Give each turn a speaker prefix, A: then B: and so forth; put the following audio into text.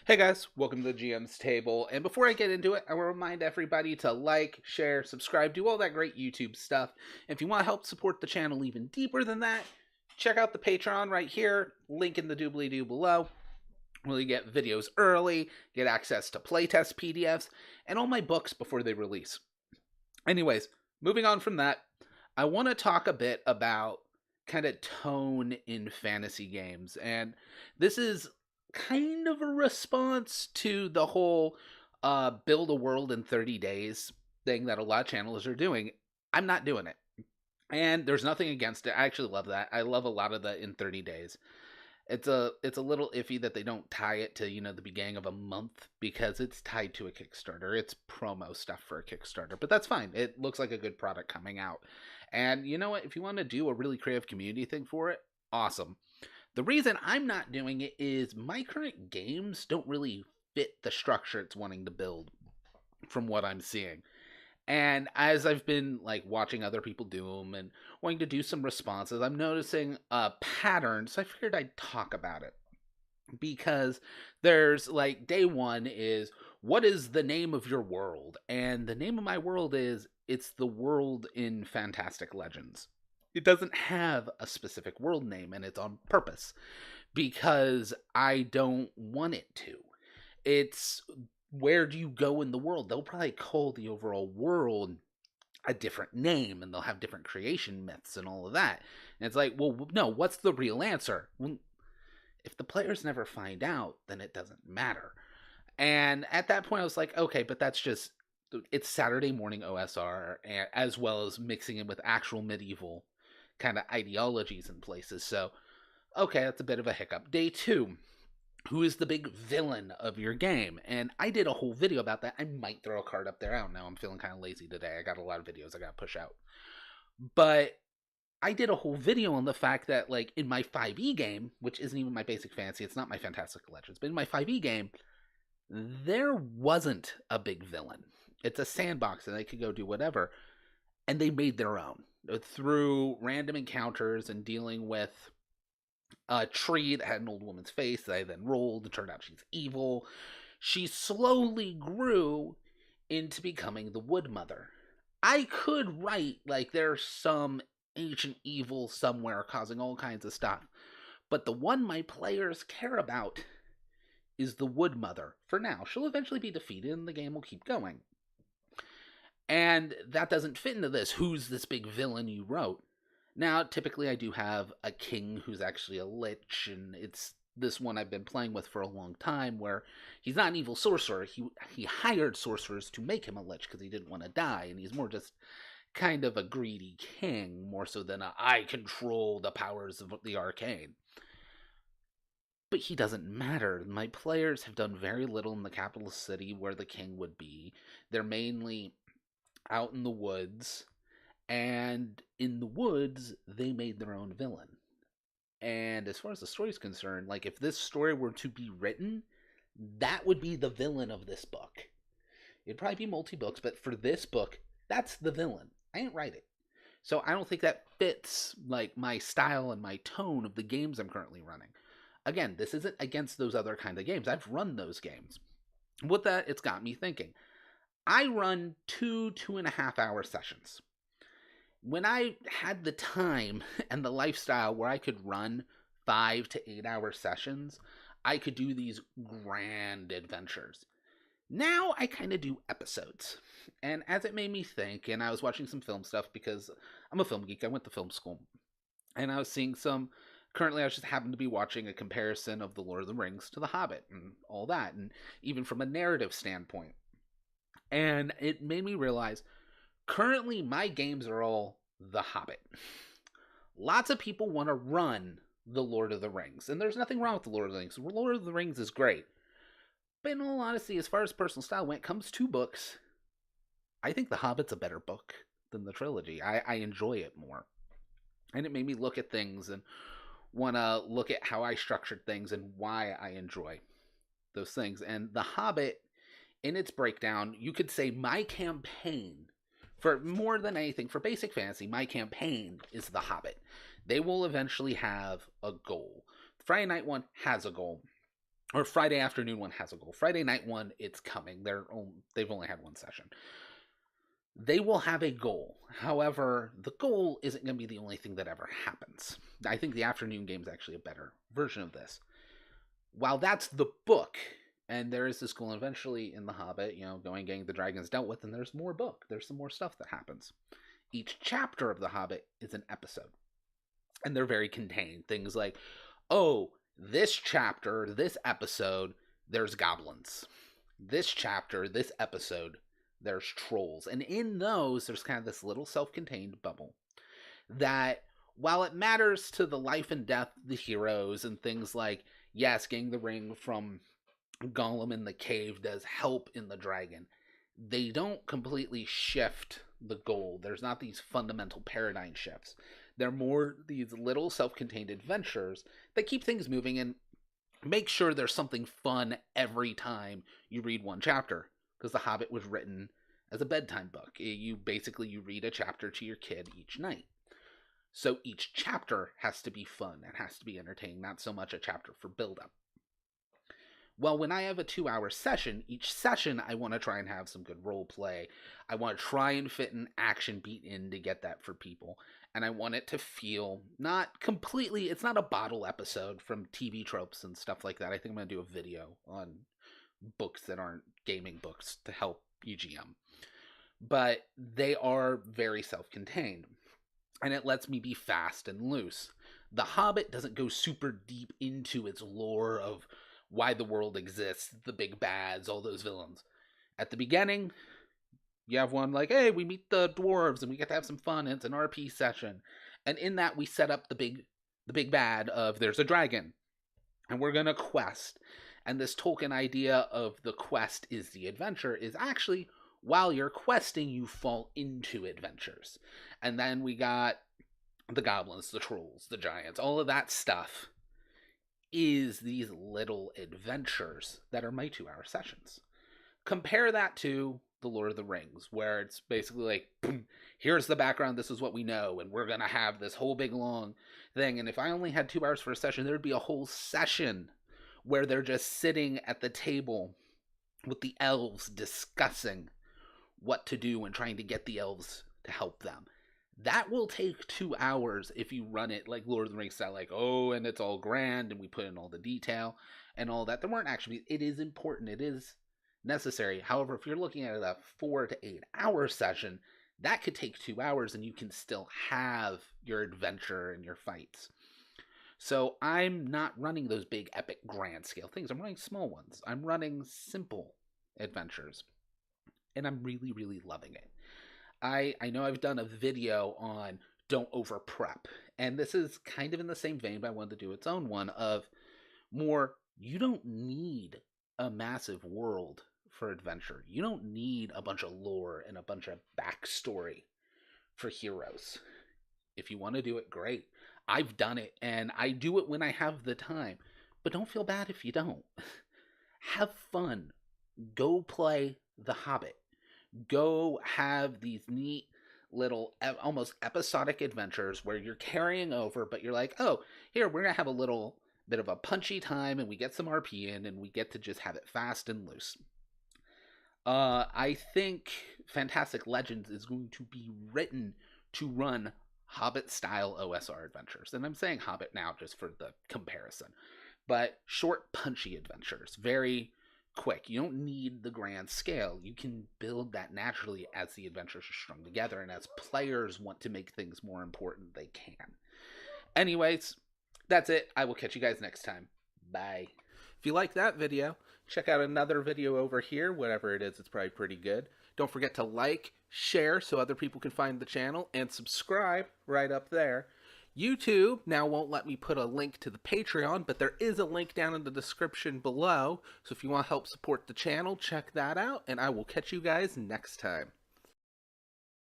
A: Hey guys, welcome to the GM's Table. And before I get into it, I want to remind everybody to like, share, subscribe, do all that great YouTube stuff. If you want to help support the channel even deeper than that, check out the Patreon right here, link in the doobly-doo below, where you get videos early, get access to playtest PDFs, and all my books before they release. Anyways, moving on from that, I want to talk a bit about kind of tone in fantasy games. And this is kind of a response to the whole build a world in 30 days thing that a lot of channels are doing. I'm not doing it. And there's nothing against it. I actually love that. I love a lot of the in 30 days. It's a little iffy that they don't tie it to, the beginning of a month because it's tied to a Kickstarter. It's promo stuff for a Kickstarter, but that's fine. It looks like a good product coming out. And you know what? If you want to do a really creative community thing for it, awesome. The reason I'm not doing it is my current games don't really fit the structure it's wanting to build from what I'm seeing. And as I've been like watching other people do them and wanting to do some responses, I'm noticing a pattern. So I figured I'd talk about it because there's like day one is what is the name of your world? And the name of my world is it's the world in Fantastic Legends. It doesn't have a specific world name, and it's on purpose because I don't want it to. It's where do you go in the world? They'll probably call the overall world a different name, and they'll have different creation myths and all of that. And it's like, well, no, what's the real answer? Well, if the players never find out, then it doesn't matter. And at that point, I was like, okay, but that's just it's Saturday morning OSR, as well as mixing it with actual medieval kind of ideologies in places. So, okay, that's a bit of a hiccup. Day two, who is the big villain of your game? And I did a whole video about that. I might throw a card up there. I don't know. I'm feeling kind of lazy today. I got a lot of videos I got to push out. But I did a whole video on the fact that, like, in my 5e game, which isn't even my basic fantasy, it's not my Fantastic Legends, but in my 5e game, there wasn't a big villain. It's a sandbox and they could go do whatever. And they made their own through random encounters and dealing with a tree that had an old woman's face that I then rolled and turned out she's evil. She slowly grew into becoming the Wood Mother. I could write like there's some ancient evil somewhere causing all kinds of stuff, but the one my players care about is the Wood Mother. For now, she'll eventually be defeated and the game will keep going. And that doesn't fit into this. Who's this big villain you wrote? Now, typically I do have a king who's actually a lich, and it's this one I've been playing with for a long time where he's not an evil sorcerer. He hired sorcerers to make him a lich because he didn't want to die, and he's more just kind of a greedy king, more so than I control the powers of the arcane. But he doesn't matter. My players have done very little in the capital city where the king would be. They're mainly out in the woods, and in the woods they made their own villain. And as far as the story is concerned, like if this story were to be written, that would be the villain of this book. It'd probably be multi-books, but for this book, that's the villain. I didn't write it. So I don't think that fits like my style and my tone of the games I'm currently running. Again, this isn't against those other kind of games. I've run those games. With that, it's got me thinking. I run 2.5 hour sessions. When I had the time and the lifestyle where I could run 5 to 8 hour sessions, I could do these grand adventures. Now I kind of do episodes. And as it made me think, and I was watching some film stuff because I'm a film geek, I went to film school, and I was seeing some. Currently, I just happened to be watching a comparison of The Lord of the Rings to The Hobbit and all that, and even from a narrative standpoint. And it made me realize currently my games are all The Hobbit. Lots of people want to run The Lord of the Rings, and there's nothing wrong with The Lord of the Rings. The Lord of the Rings is great. But in all honesty, as far as personal style, when it comes to books, I think The Hobbit's a better book than the trilogy. I enjoy it more. And it made me look at things and want to look at how I structured things and why I enjoy those things. And The Hobbit, in its breakdown, you could say my campaign, for more than anything, for basic fantasy, my campaign is The Hobbit. They will eventually have a goal. The Friday Night one has a goal. or Friday afternoon one has a goal. Friday night one, it's coming. They've only had one session. They will have a goal. However, the goal isn't going to be the only thing that ever happens. I think the afternoon game is actually a better version of this. While that's the book, and there is this goal eventually in The Hobbit, going getting the dragons dealt with, and there's more book. There's some more stuff that happens. Each chapter of The Hobbit is an episode. And they're very contained. Things like, oh, this chapter, this episode, there's goblins. This chapter, this episode, there's trolls. And in those, there's kind of this little self-contained bubble that, while it matters to the life and death of the heroes and things like, yes, getting the ring from Gollum in the cave does help in the dragon, they don't completely shift the goal. There's not these fundamental paradigm shifts. They're more these little self-contained adventures that keep things moving and make sure there's something fun every time you read one chapter. Because The Hobbit was written as a bedtime book. You read a chapter to your kid each night. So each chapter has to be fun and has to be entertaining, not so much a chapter for build-up. Well, when I have a 2-hour session, each session I want to try and have some good role play. I want to try and fit an action beat in to get that for people. And I want it to feel not completely, it's not a bottle episode from TV tropes and stuff like that. I think I'm going to do a video on books that aren't gaming books to help UGM. But they are very self-contained. And it lets me be fast and loose. The Hobbit doesn't go super deep into its lore of why the world exists, the big bads, all those villains. At the beginning, you have one like, hey, we meet the dwarves and we get to have some fun, and it's an RP session. And in that, we set up the big bad of there's a dragon, and we're going to quest. And this Tolkien idea of the quest is the adventure is actually, while you're questing, you fall into adventures. And then we got the goblins, the trolls, the giants, all of that stuff is these little adventures that are my 2-hour sessions. Compare that to The Lord of the Rings, where it's basically like, boom, here's the background, this is what we know, and we're going to have this whole big long thing. And if I only had 2 hours for a session, there'd be a whole session where they're just sitting at the table with the elves discussing what to do and trying to get the elves to help them. That will take 2 hours if you run it like Lord of the Rings style, like, oh, and it's all grand and we put in all the detail and all that. There weren't actually, it is important, it is necessary. However, if you're looking at a 4 to 8 hour session, that could take 2 hours and you can still have your adventure and your fights. So I'm not running those big epic grand scale things. I'm running small ones. I'm running simple adventures. And I'm really, really loving it. I know I've done a video on don't over prep. And this is kind of in the same vein, but I wanted to do its own one of more, you don't need a massive world for adventure. You don't need a bunch of lore and a bunch of backstory for heroes. If you want to do it, great. I've done it, and I do it when I have the time. But don't feel bad if you don't. Have fun. Go play The Hobbit. Go have these neat little almost episodic adventures where you're carrying over, but you're like, oh, here, we're going to have a little bit of a punchy time, and we get some RP in, and we get to just have it fast and loose. I think Fantastic Legends is going to be written to run Hobbit-style OSR adventures. And I'm saying Hobbit now just for the comparison. But short, punchy adventures. Very quick. You don't need the grand scale. You can build that naturally as the adventures are strung together. And as players want to make things more important, they can. Anyways, that's it. I will catch you guys next time. Bye. If you like that video, check out another video over here. Whatever it is, it's probably pretty good. Don't forget to like, share so other people can find the channel, and subscribe right up there. YouTube now won't let me put a link to the Patreon, but there is a link down in the description below. So if you want to help support the channel, check that out, and I will catch you guys next time.